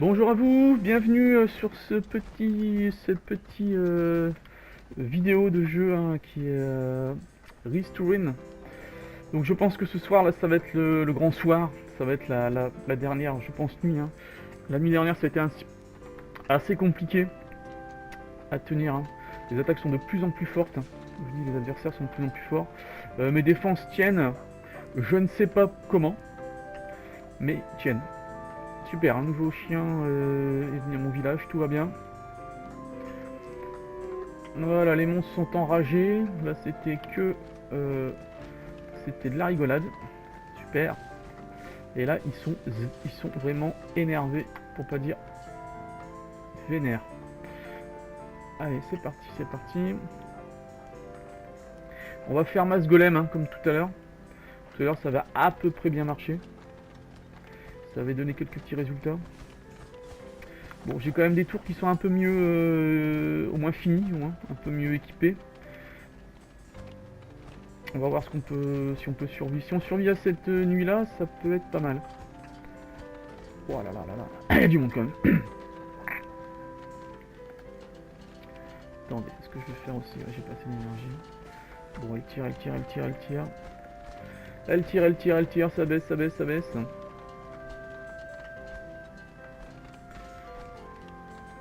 Bonjour à vous, bienvenue sur cette petite vidéo de jeu hein, qui est Risk to Win. Donc je pense que ce soir là ça va être le grand soir, ça va être la dernière je pense nuit. Hein. La nuit dernière ça a été assez compliqué à tenir. Hein. Les attaques sont de plus en plus fortes, hein. Je vous dis les adversaires sont de plus en plus forts. Mes défenses tiennent, je ne sais pas comment, mais tiennent. Super, un nouveau chien est venu à mon village, tout va bien. Voilà, les monstres sont enragés. Là, c'était de la rigolade. Super. Et là, ils sont vraiment énervés, pour pas dire vénères. Allez, c'est parti, c'est parti. On va faire masse golem, hein, comme tout à l'heure. Tout à l'heure, ça va à peu près bien marcher. Ça avait donné quelques petits résultats. Bon, j'ai quand même des tours qui sont un peu mieux, au moins finis, au moins, un peu mieux équipés. On va voir si on peut survivre. Si on survit à cette nuit-là, ça peut être pas mal. Oh là là là là. Il y a du monde quand même. Attendez, ce que je vais faire aussi, j'ai passé l'énergie. Bon, elle tire, elle tire, elle tire, elle tire. Elle tire, elle tire, elle tire, ça baisse, ça baisse, ça baisse.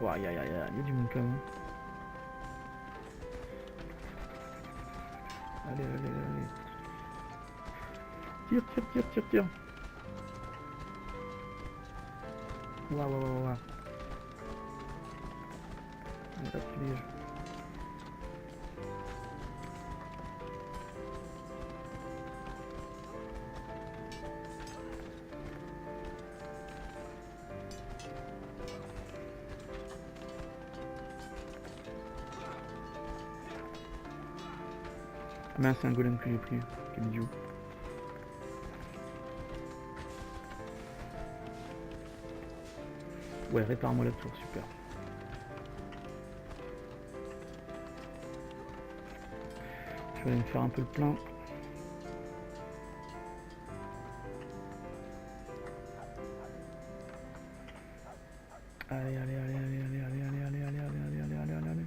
Oh, aïe aïe aïe, il y a du monde quand même. Allez, allez, allez. Tire, tire, tire, tire, tire. Waouh, waouh, waouh, waouh. Là, piège. Ah mince, c'est un golem que j'ai pris. Quel idiot. Ouais, répare-moi la tour, super. Je vais aller me faire un peu le plein. Allez, allez, allez, allez, allez, allez, allez, allez, allez, allez, allez, allez, allez, allez, allez.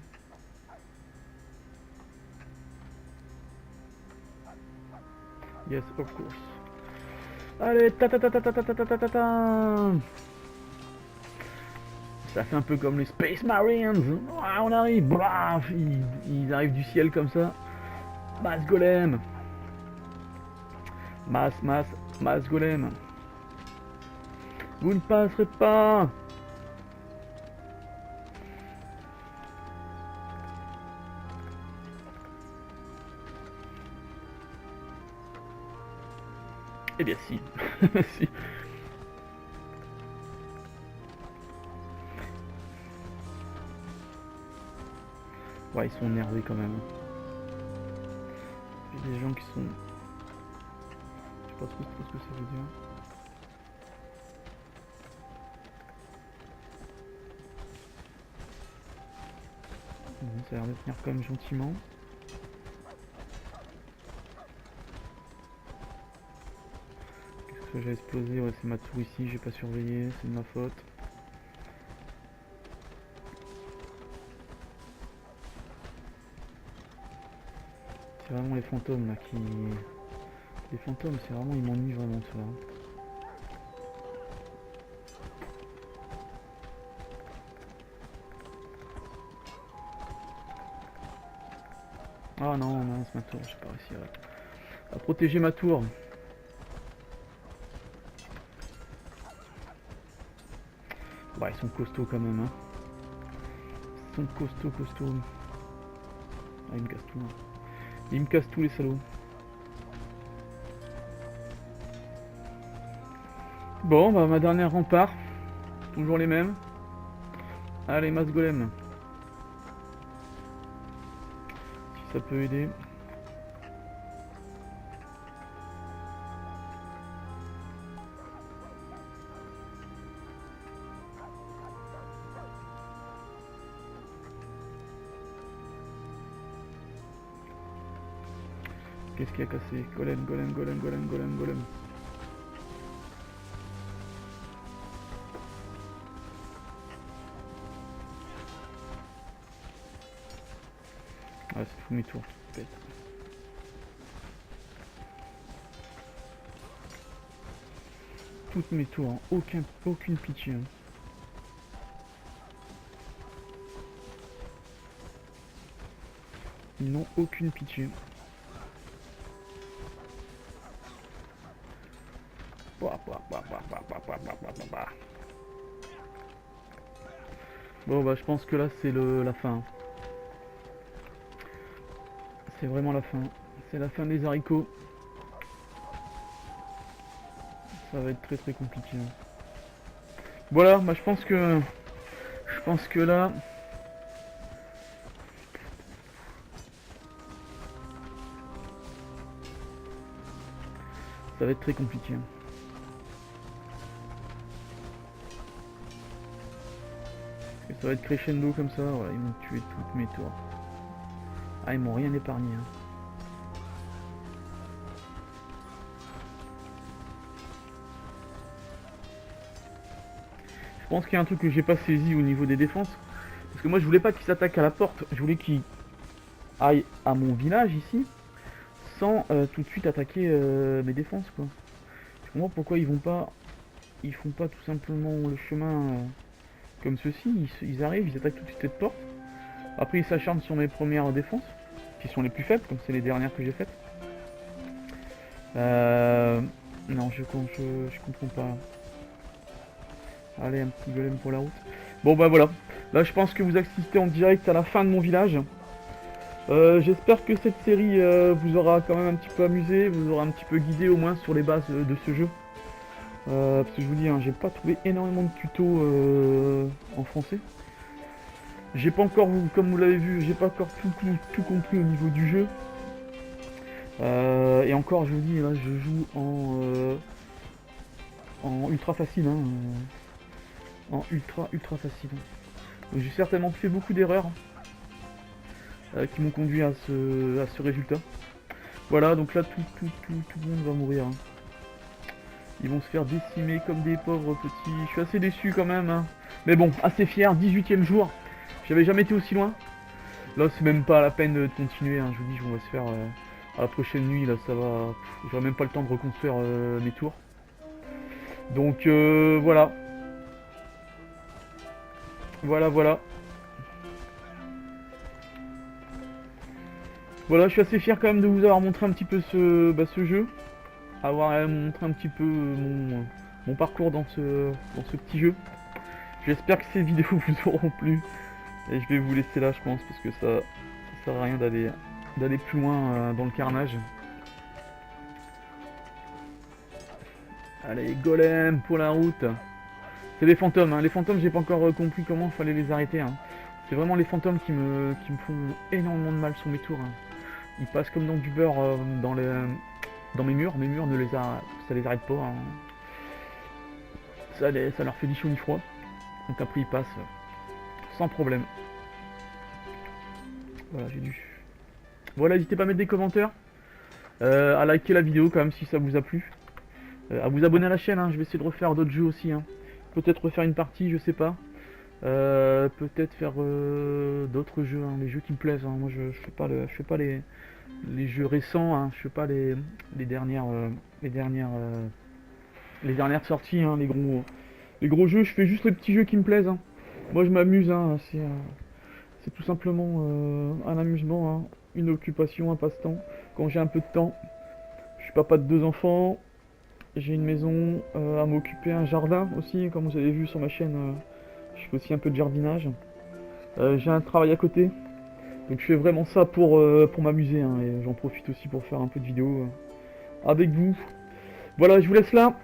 Yes, of course. Allez, ta ta ta ta ta ta ta ta ta ta. Ça fait un peu comme les Space Marines. Ah, on arrive, braf, ils arrivent du ciel comme ça. Masse golem. Masse, masse, masse golem. Vous ne passerez pas. Eh bien si. Si. Ouais, ils sont énervés quand même. Il y a des gens qui sont... Je sais pas trop ce que ça veut dire. Bon, ça a l'air de tenir quand même gentiment. Qu'est-ce que j'ai explosé? Ouais, c'est ma tour ici, j'ai pas surveillé, c'est de ma faute. C'est vraiment les fantômes là qui... Les fantômes, c'est vraiment... Ils m'ennuient vraiment ça. Ah non, non, c'est ma tour, j'ai pas réussi à protéger ma tour. Ouais, ils sont costauds quand même, hein. Ils sont costauds. Ah, ils me cassent tout. Hein. Ils me cassent tous les salauds. Bon, bah ma dernière rempart. Toujours les mêmes. Allez, masse golem. Si ça peut aider. Qu'est-ce qui a cassé? Golem, golem, golem, golem, golem, golem. Ouais, c'est tous mes tours. Bête. Toutes mes tours, hein. Aucune pitié. Hein. Ils n'ont aucune pitié. Bon bah je pense que là c'est la fin. C'est vraiment la fin. C'est la fin des haricots. Ça va être très compliqué. Voilà, bah je pense que là. Ça va être très compliqué. Parce que ça va être crescendo comme ça, voilà, ils m'ont tué toutes mes tours. Ah, ils m'ont rien épargné. Hein. Je pense qu'il y a un truc que j'ai pas saisi au niveau des défenses. Parce que moi je voulais pas qu'ils s'attaquent à la porte, je voulais qu'ils aillent à mon village ici. Sans tout de suite attaquer mes défenses quoi. Je comprends pourquoi ils font pas tout simplement le chemin comme ceci. Ils arrivent, ils attaquent tout de suite cette porte. Après ils s'acharnent sur mes premières défenses, qui sont les plus faibles, comme c'est les dernières que j'ai faites. Non, je comprends pas. Allez, un petit golem pour la route. Bon bah voilà. Là je pense que vous assistez en direct à la fin de mon village. J'espère que cette série vous aura quand même un petit peu amusé, vous aura un petit peu guidé au moins sur les bases de ce jeu. Parce que je vous dis, hein, j'ai pas trouvé énormément de tutos en français. J'ai pas encore, comme vous l'avez vu, j'ai pas encore tout compris au niveau du jeu. Et encore, je vous dis, là, je joue en ultra facile, hein, en ultra facile. J'ai certainement fait beaucoup d'erreurs qui m'ont conduit à ce résultat. Voilà, donc là, tout le monde va mourir. Hein. Ils vont se faire décimer comme des pauvres petits. Je suis assez déçu quand même. Hein. Mais bon, assez fier, 18ème jour. J'avais jamais été aussi loin. Là, c'est même pas la peine de continuer. Hein. Je vous dis, on va se faire à la prochaine nuit. Là, ça va. J'aurai même pas le temps de reconstruire mes tours. Donc, voilà. Voilà. Voilà, je suis assez fier quand même de vous avoir montré un petit peu ce jeu. Avoir montré un petit peu mon parcours dans ce petit jeu. J'espère que ces vidéos vous auront plu. Et je vais vous laisser là, je pense, parce que ça sert à rien d'aller plus loin dans le carnage. Allez, golem pour la route. C'est les fantômes, hein. Les fantômes, j'ai pas encore compris comment il fallait les arrêter. Hein. C'est vraiment les fantômes qui me font énormément de mal sur mes tours. Hein. Ils passent comme dans du beurre dans mes murs. Mes murs ça les arrête pas. Hein. Ça leur fait ni chaud ni froid. Donc après ils passent sans problème. Voilà, j'ai dû. Voilà, n'hésitez pas à mettre des commentaires, à liker la vidéo quand même si ça vous a plu, à vous abonner à la chaîne. Hein. Je vais essayer de refaire d'autres jeux aussi. Hein. Peut-être refaire une partie, je sais pas. Peut-être faire d'autres jeux, hein, les jeux qui me plaisent. Hein. Moi je fais pas les jeux récents. Hein. Je fais pas les dernières sorties. Hein, les gros jeux. Je fais juste les petits jeux qui me plaisent. Hein. Moi je m'amuse. Hein. C'est tout simplement un amusement, hein, une occupation, un passe-temps. Quand j'ai un peu de temps, je suis papa de 2 enfants, j'ai une maison à m'occuper, un jardin aussi, comme vous avez vu sur ma chaîne, je fais aussi un peu de jardinage. J'ai un travail à côté, donc je fais vraiment ça pour m'amuser, hein, et j'en profite aussi pour faire un peu de vidéos avec vous. Voilà, je vous laisse là,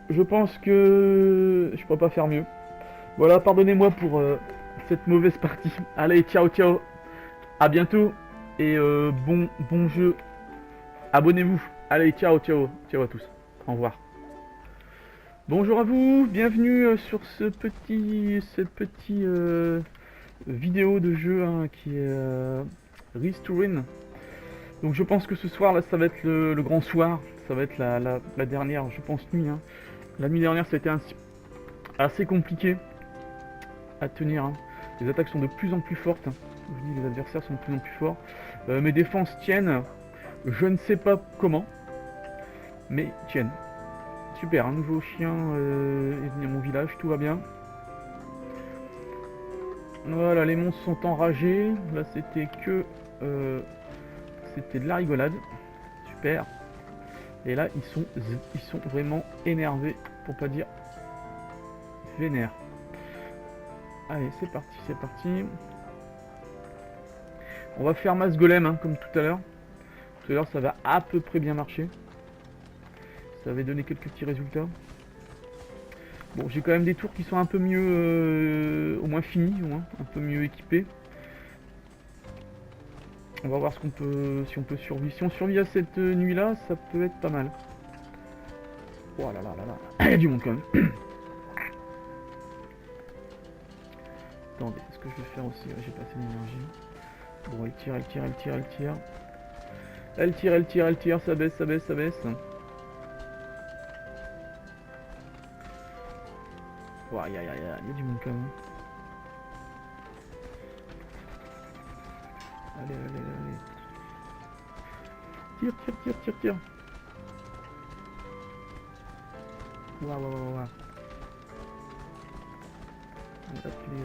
je pense que je pourrais pas faire mieux. Voilà, pardonnez-moi pour cette mauvaise partie. Allez, ciao, à bientôt, et bon jeu, abonnez-vous. Allez, ciao à tous, au revoir. Bonjour à vous, bienvenue sur cette petite vidéo de jeu, hein, qui est Risk to Win. Donc je pense que ce soir là ça va être le grand soir, ça va être la dernière, je pense, nuit. Hein. La nuit dernière ça a été assez compliqué à tenir. Hein. Les attaques sont de plus en plus fortes. Hein. Je vous dis, les adversaires sont de plus en plus forts. Mes défenses tiennent. Je ne sais pas comment, mais tiennent. Super, un nouveau chien est venu à mon village, tout va bien. Voilà, les monstres sont enragés. Là, c'était que... c'était de la rigolade. Super. Et là, ils sont vraiment énervés, pour pas dire vénères. Allez, c'est parti, c'est parti. On va faire masse golem, hein, comme tout à l'heure. Tout à l'heure, ça va à peu près bien marcher. Ça avait donné quelques petits résultats. Bon, j'ai quand même des tours qui sont un peu mieux, au moins finis, au moins, un peu mieux équipés. On va voir ce qu'on peut, si on peut survivre. Si on survit à cette nuit-là, ça peut être pas mal. Oh là là là là, il y a du monde quand même. Attendez, ce que je vais faire aussi, j'ai passé l'énergie. Bon, elle tire, elle tire, elle tire, elle tire. Elle tire, elle tire, elle tire, ça baisse, ça baisse, ça baisse. Oh, aïe, aïe, aïe, il y a du monde quand même. Allez, allez, allez. Tire, tire, tire, tire, tire. Waouh, waouh, waouh, waouh. On va appuyer.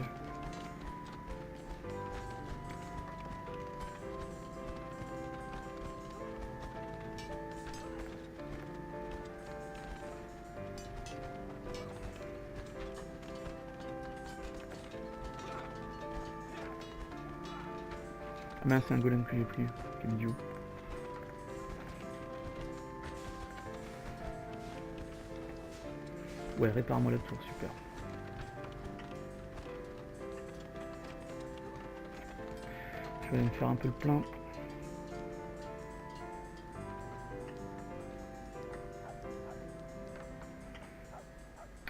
Ah mince, c'est un golem que j'ai pris. Quel idiot. Ouais, répare-moi la tour, super. Je vais aller me faire un peu le plein.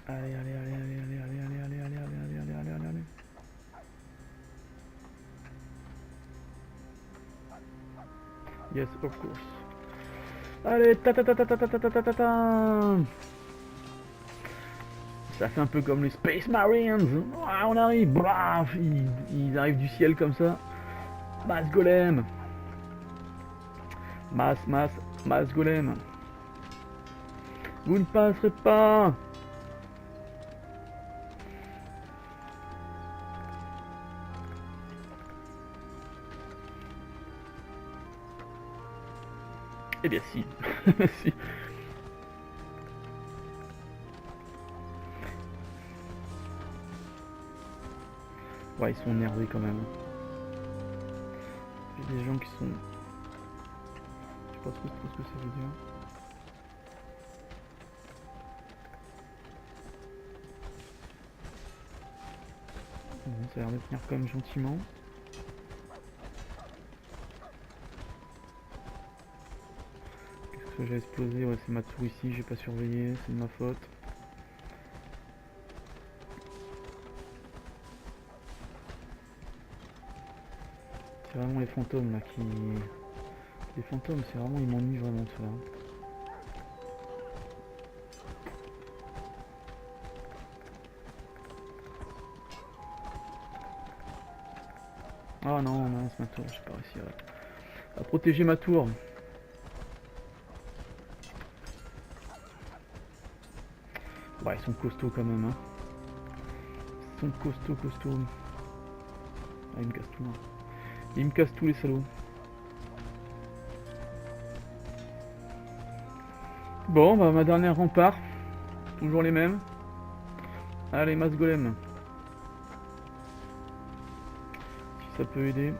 Allez, allez, allez, allez, allez, allez, allez, allez, allez, allez, allez, allez, allez, allez. Yes, of course. Allez, ta ta ta ta ta ta ta ta ta ta ta. Ça fait un peu comme les Space Marines. Ah, on arrive, braf, ils arrivent du ciel comme ça. Masse golem. Masse, masse, masse golem. Vous ne passerez pas. Eh bien si. Si. Ouais, ils sont énervés quand même. Il y a des gens qui sont... Je sais pas trop ce que ça veut dire. Bon, ça a l'air de tenir quand même gentiment. Qu'est-ce que j'ai explosé? Ouais, c'est ma tour ici, j'ai pas surveillé, c'est de ma faute. C'est vraiment les fantômes là qui... Les fantômes, c'est vraiment... Ils m'ennuient vraiment ça. Ah non, non, c'est ma tour, j'ai pas réussi à protéger ma tour. Ouais, ils sont costauds quand même, hein. Ils sont costauds. Ah, ils me cassent tout, hein. Ils me cassent tous les salauds. Bon, bah ma dernière rempart. Toujours les mêmes. Allez, masse golem. Si ça peut aider.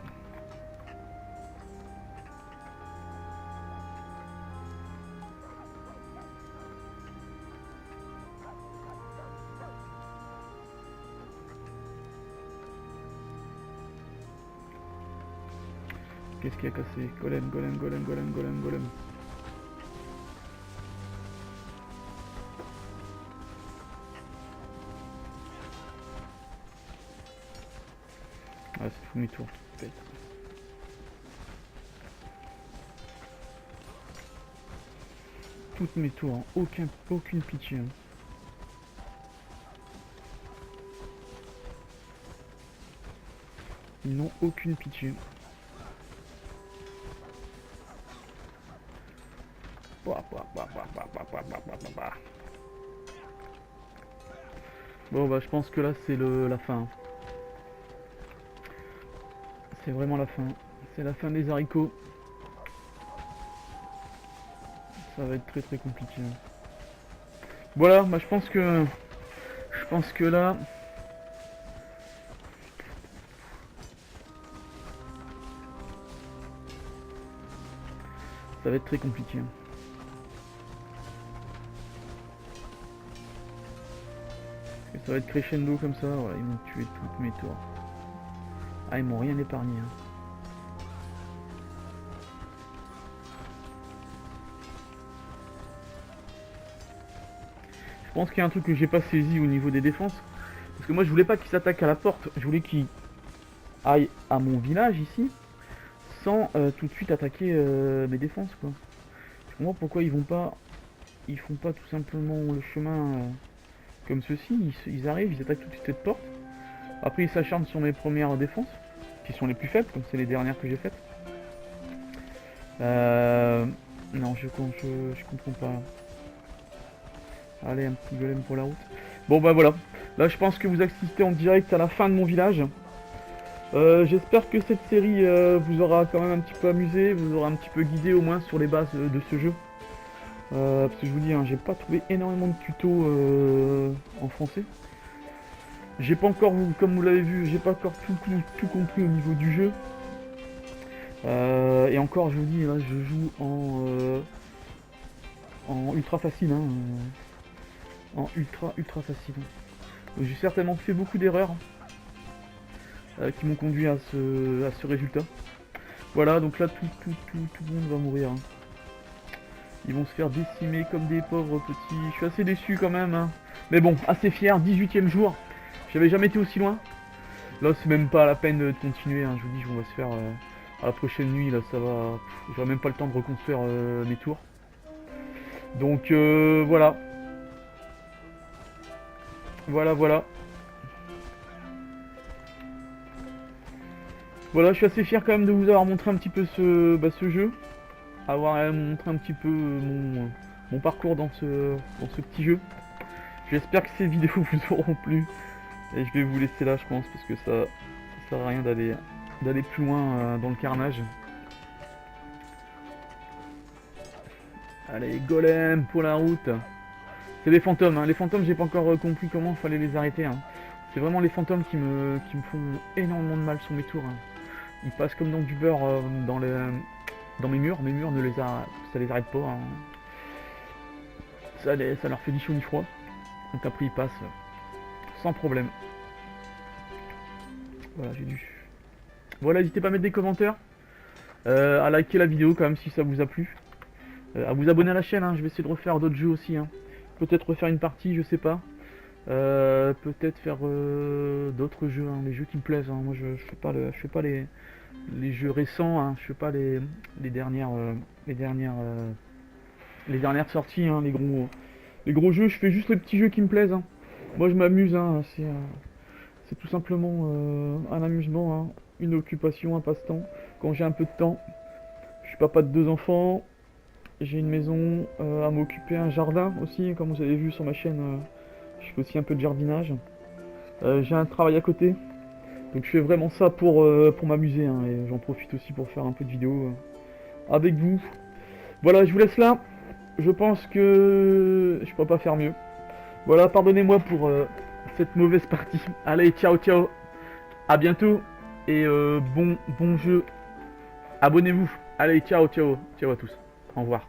Qu'est-ce qui a cassé? Golem, golem, golem, golem, golem, golem. Ah, c'est fou mes tours. Pète. Toutes mes tours, hein. Aucune pitié. Hein. Ils n'ont aucune pitié. Bon bah je pense que là c'est la fin. C'est vraiment la fin. C'est la fin des haricots. Ça va être très très compliqué. Voilà, bah je pense que là ça va être très compliqué. Ça va être crescendo comme ça, voilà, ils m'ont tué toutes mes tours. Ah, ils m'ont rien épargné. Hein. Je pense qu'il y a un truc que j'ai pas saisi au niveau des défenses. Parce que moi je voulais pas qu'ils s'attaquent à la porte, je voulais qu'ils aillent à mon village ici, sans tout de suite attaquer mes défenses quoi. Je comprends pourquoi ils font pas tout simplement le chemin comme ceci, ils arrivent, ils attaquent tout de suite cette porte. Après ils s'acharnent sur mes premières défenses, qui sont les plus faibles, comme c'est les dernières que j'ai faites. Non, je comprends pas. Allez, un petit golem pour la route. Bon bah voilà, là je pense que vous assistez en direct à la fin de mon village. J'espère que cette série vous aura quand même un petit peu amusé, vous aura un petit peu guidé au moins sur les bases de ce jeu. Parce que je vous dis, hein, j'ai pas trouvé énormément de tutos en français. J'ai pas encore, comme vous l'avez vu, j'ai pas encore tout compris au niveau du jeu. Et encore, je vous dis, là, je joue en ultra facile, hein, en ultra facile. J'ai certainement fait beaucoup d'erreurs qui m'ont conduit à ce résultat. Voilà, donc là, tout le monde va mourir. Hein. Ils vont se faire décimer comme des pauvres petits. Je suis assez déçu quand même. Hein. Mais bon, assez fier, 18ème jour. J'avais jamais été aussi loin. Là, c'est même pas la peine de continuer. Hein. Je vous dis, on va se faire à la prochaine nuit. Là, ça va. J'aurai même pas le temps de reconstruire mes tours. Donc, voilà. Voilà. Voilà, je suis assez fier quand même de vous avoir montré un petit peu ce jeu. Avoir montré un petit peu mon parcours dans ce petit jeu. J'espère que ces vidéos vous auront plu. Et je vais vous laisser là je pense parce que ça sert à rien d'aller plus loin dans le carnage. Allez, golem pour la route. C'est les fantômes, hein. Les fantômes j'ai pas encore compris comment il fallait les arrêter. Hein. C'est vraiment les fantômes qui me font énormément de mal sur mes tours. Hein. Ils passent comme dans du beurre dans mes murs ça les arrête pas. Hein. Ça leur fait ni chaud ni froid. Donc après ils passent sans problème. Voilà, j'ai dû. Voilà, n'hésitez pas à mettre des commentaires, à liker la vidéo quand même si ça vous a plu, à vous abonner à la chaîne. Hein. Je vais essayer de refaire d'autres jeux aussi. Hein. Peut-être refaire une partie, je sais pas. Peut-être faire d'autres jeux, hein, les jeux qui me plaisent. Hein. Moi je fais pas les jeux récents, hein. Je fais pas les dernières sorties, hein, les gros jeux. Je fais juste les petits jeux qui me plaisent. Hein. Moi je m'amuse, hein. C'est tout simplement un amusement, hein. Une occupation, un passe-temps. Quand j'ai un peu de temps, je suis papa de 2 enfants, j'ai une maison à m'occuper, un jardin aussi, comme vous avez vu sur ma chaîne. Je fais aussi un peu de jardinage. J'ai un travail à côté. Donc je fais vraiment ça pour m'amuser. Hein, et j'en profite aussi pour faire un peu de vidéos avec vous. Voilà, je vous laisse là. Je pense que je peux pas faire mieux. Voilà, pardonnez-moi pour cette mauvaise partie. Allez, ciao. À bientôt. Et bon jeu. Abonnez-vous. Allez, ciao à tous. Au revoir.